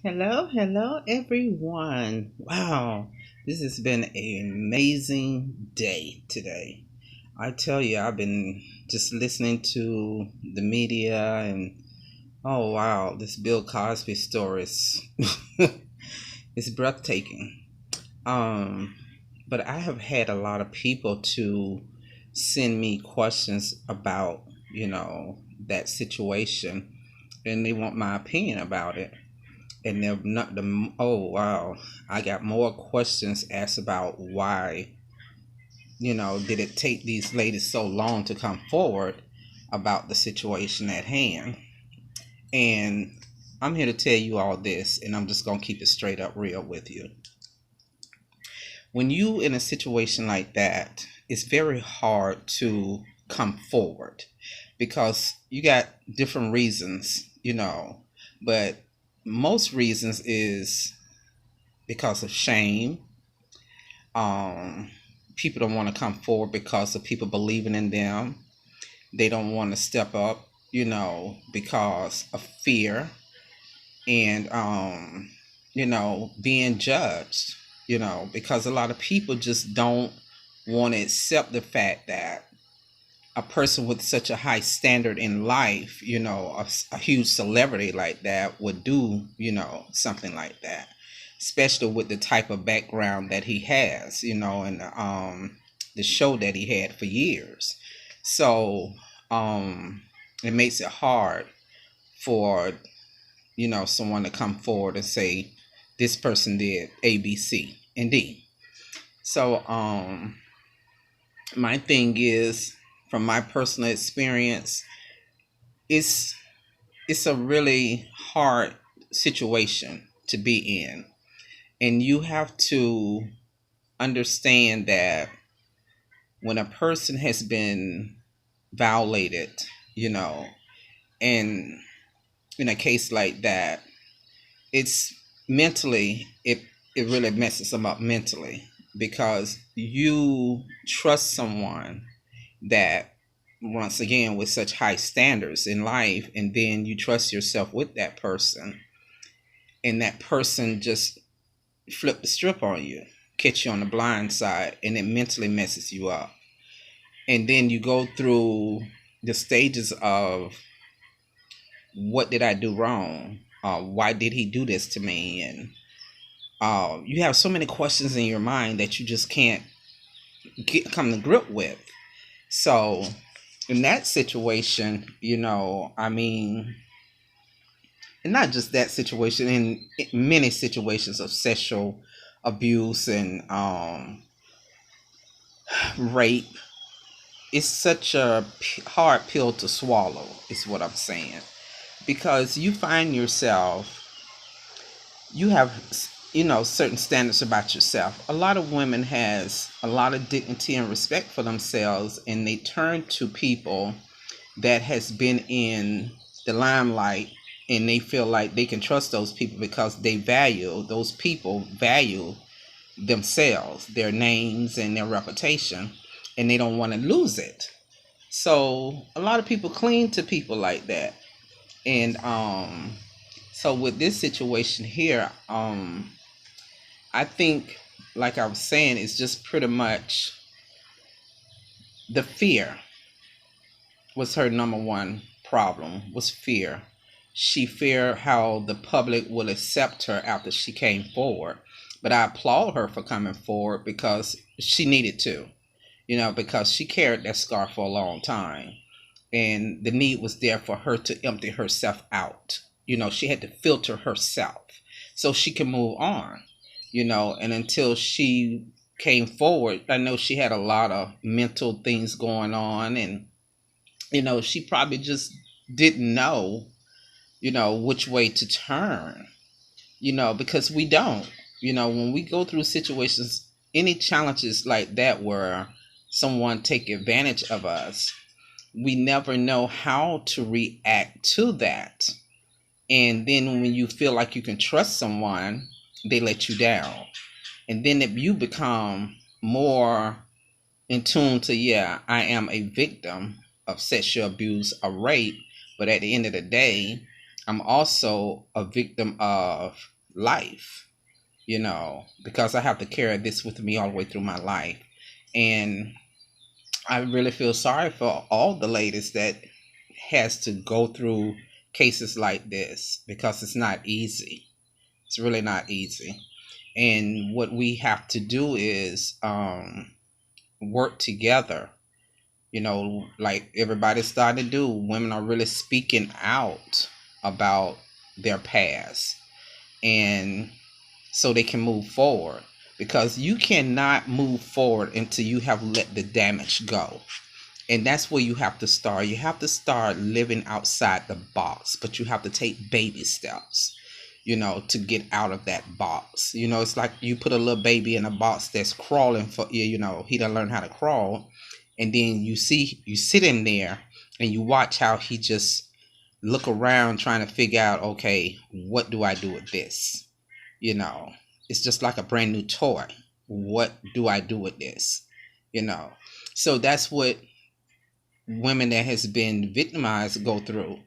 Hello, everyone. Wow, this has been an amazing day today. I tell you, I've been just listening to the media and oh wow, this Bill Cosby story is it's breathtaking. Um, but I have had a lot of people to send me questions about, that situation and they want my opinion about it. And they're not the oh wow, I got more questions asked about why did it take these ladies so long to come forward about the situation at hand. And I'm here to tell you all this, and I'm just going to keep it straight up real with you. When you in a situation like that, it's very hard to come forward because you got different reasons, but most reasons is because of shame. Um, People don't want to come forward because of people believing in them. They don't want to step up, because of fear and being judged. Because a lot of people just don't want to accept the fact that a person with such a high standard in life, a huge celebrity like that would do, something like that, especially with the type of background that he has, and the show that he had for years. So it makes it hard for, someone to come forward and say, this person did A, B, C, and D. So my thing is, from my personal experience, it's it's a really hard situation to be in, and you have to understand that when a person has been violated, you know and in a case like that, it's mentally, it really messes them up mentally, because you trust someone that, once again, with such high standards in life, and then you trust yourself with that person, and that person just flip the strip on you, catch you on the blind side, and it mentally messes you up. And then you go through the stages of, what did I do wrong? Why did he do this to me? And you have so many questions in your mind that you just can't come to grip with. So in that situation, I mean, and not just that situation, in many situations of sexual abuse and rape, it's such a hard pill to swallow, is what I'm saying. Because you find yourself, you have, certain standards about yourself. A lot of women has a lot of dignity and respect for themselves, and they turn to people that has been in the limelight, and they feel like they can trust those people because those people value themselves, their names and their reputation, and they don't want to lose it. So a lot of people cling to people like that. And so with this situation here, I think, like I was saying, it's just pretty much the fear was her number one problem, was fear. She feared how the public will accept her after she came forward. But I applaud her for coming forward because she needed to, because she carried that scar for a long time. And the need was there for her to empty herself out. She had to filter herself so she can move on, and until she came forward, I know she had a lot of mental things going on, and she probably just didn't know, which way to turn, because we don't, when we go through situations, any challenges like that where someone take advantage of us, we never know how to react to that. And then when you feel like you can trust someone, they let you down. And then if you become more in tune to, yeah, I am a victim of sexual abuse or rape, but at the end of the day, I'm also a victim of life, because I have to carry this with me all the way through my life. And I really feel sorry for all the ladies that has to go through cases like this, because it's not easy. It's really not easy. And what we have to do is work together. Like everybody's starting to do. Women are really speaking out about their past, and so they can move forward. Because you cannot move forward until you have let the damage go. And that's where you have to start. You have to start living outside the box, but you have to take baby steps, to get out of that box. It's like you put a little baby in a box that's crawling for you. He done learn how to crawl, and then you sit in there and you watch how he just look around trying to figure out, okay, what do I do with this? It's just like a brand new toy. What do I do with this? So that's what women that has been victimized go through.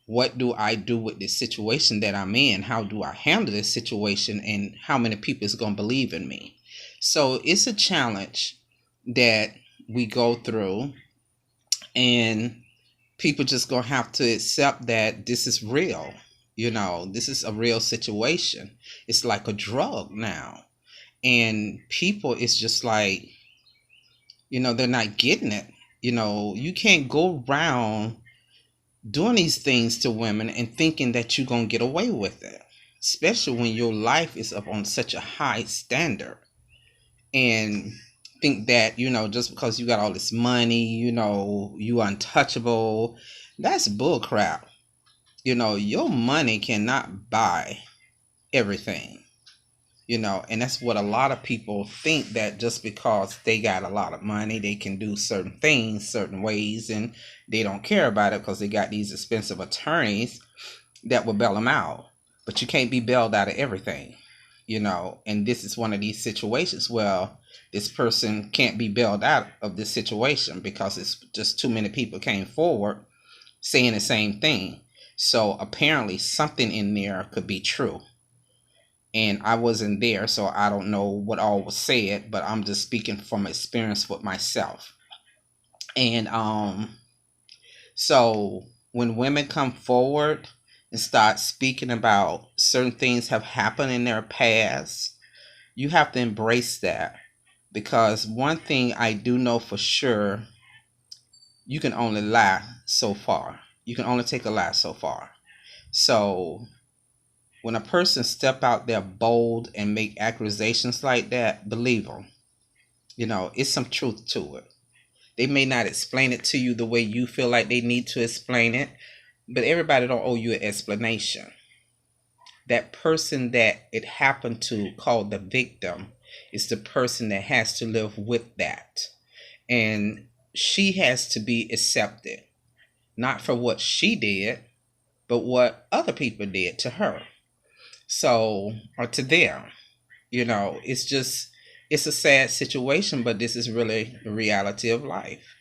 What do I do with this situation that I'm in? How do I handle this situation? And how many people is going to believe in me? So it's a challenge that we go through, and people just going to have to accept that this is real. This is a real situation. It's like a drug now. And people, it's just like, they're not getting it. You can't go around doing these things to women and thinking that you're going to get away with it, especially when your life is up on such a high standard. And think that, just because you got all this money, you untouchable. That's bull crap. Your money cannot buy everything. And that's what a lot of people think, that just because they got a lot of money, they can do certain things certain ways, and they don't care about it because they got these expensive attorneys that will bail them out. But you can't be bailed out of everything, and this is one of these situations where this person can't be bailed out of this situation because it's just too many people came forward saying the same thing. So apparently something in there could be true. And I wasn't there, so I don't know what all was said, but I'm just speaking from experience with myself. And so when women come forward and start speaking about certain things have happened in their past, you have to embrace that. Because one thing I do know for sure, you can only lie so far. You can only take a lie so far. So when a person step out there bold and make accusations like that, believe them. It's some truth to it. They may not explain it to you the way you feel like they need to explain it, but everybody don't owe you an explanation. That person that it happened to, called the victim, is the person that has to live with that. And she has to be accepted, not for what she did, but what other people did to her. So, or to them. It's a sad situation, but this is really the reality of life.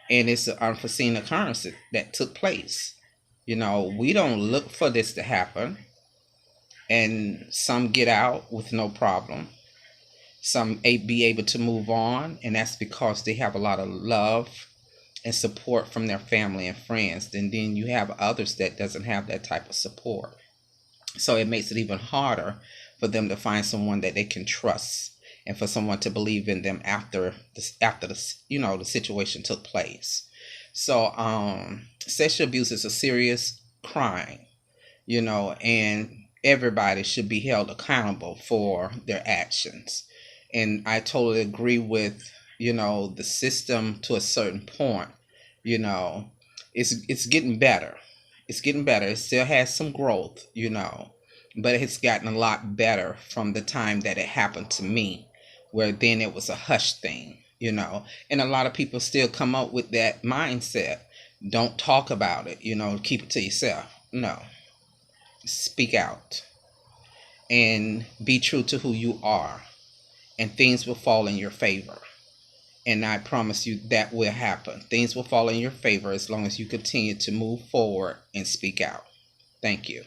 And it's an unforeseen occurrence that took place. We don't look for this to happen. And some get out with no problem. Some be able to move on, and that's because they have a lot of love and support from their family and friends. And then you have others that doesn't have that type of support. So it makes it even harder for them to find someone that they can trust, and for someone to believe in them after the situation took place. So sexual abuse is a serious crime, and everybody should be held accountable for their actions. And I totally agree with, the system to a certain point. It's getting better. It's getting better. It still has some growth, but it's gotten a lot better from the time that it happened to me, where then it was a hush thing, and a lot of people still come up with that mindset. Don't talk about it, keep it to yourself. No, speak out and be true to who you are, and things will fall in your favor. And I promise you that will happen. Things will fall in your favor as long as you continue to move forward and speak out. Thank you.